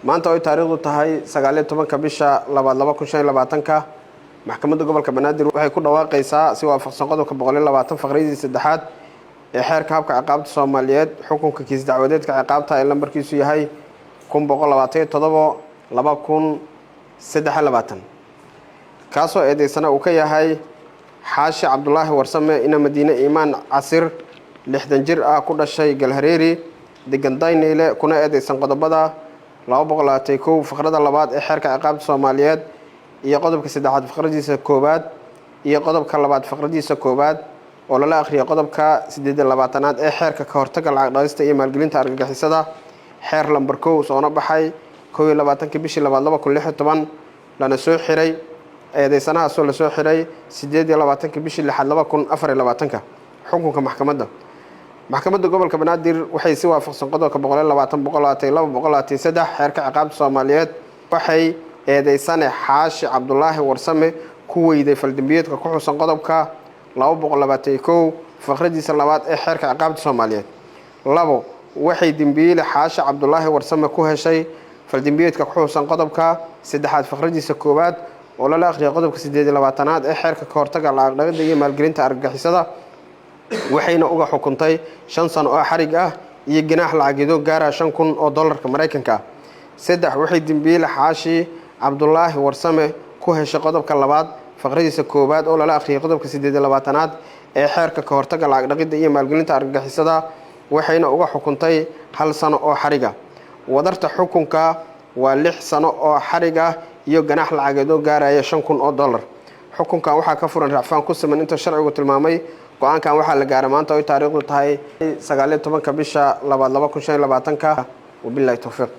maanta ay taariikhdu tahay 19 bisha 2025 maxkamadda gobolka Banaadir waxay ku dhawaaqaysaa si waafaqsan qodobka 120 faqradii saddexaad ee xeerka habka ciqaabta Soomaaliyeed xukunka kiis dacwadeedka ciqaabta ee lambarkiisu yahay 127 kaasoo eedeysana uu ka yahay Xaashi Cabdullaahi Warsame ina Madiine Iimaan Casir 60 jir ah ku dhashay Galhareeri degan Dayneyle kuna eedeysan qodobada 221 faqrada labaad ee xeerka ciqaabta Soomaaliyeed iyo qodobka saddexaad faqradiisa koobaad iyo qodobka labaad faqradiisa koobaad oo la akhriyo qodobka 28aad ee xeerka ka hortagga lacag dhaqista iyo maalgelinta argagixisada xeer lambar 1 soo baxay 22 bishii 2016 lana soo xiray eedeysanaha soo la soo xiray 28 bishii 2024 xukunka maxkamadda gobolka Banaadir waxay si waafaqsan qodobka 120 xeerka ciqaabta Soomaaliyeed waxay eedeysane Xaashi Cabdullaahi Warsame ku weyday faldambiyeedka ku xusan qodobka 221 faqradiisa labaad ee xeerka ciqaabta Soomaaliyeed labo waxay dambiile Xaashi Cabdullaahi Warsame ku heshay faldambiyeedka ku xusan qodobka saddexaad faqradiisa koobaad oo la akhriyo qodobka 28aad ee xeerka ka hortagga lacag dhaqida iyo maalgelinta argagixisada waxayna uga xukuntay 5 sano oo xarig ah iyo ganaax lacageedo gaara $5,000 Mareykanka saddex waxay dambiile Xaashi Cabdullaahi Warsame ku heshay qodobka labaad faqradiisa koobaad oo la akhriyo qodobka 28aad ee xeerka ka hortagga lacag dhaqida iyo maalgelinta argagixisada waxayna uga xukuntay 1 sano oo xariga wadarta xukunka waa 6 sano oo xariga iyo ganaax lacageedo gaaraya $5,000 xukunkan waxaa ka furan racfaan ku siman inta sharcigu tilmaamay go'aankan waxaa la gaaray maanta oo taariikhdu tahay 19 bisha 2025 wabillahi tawfiiq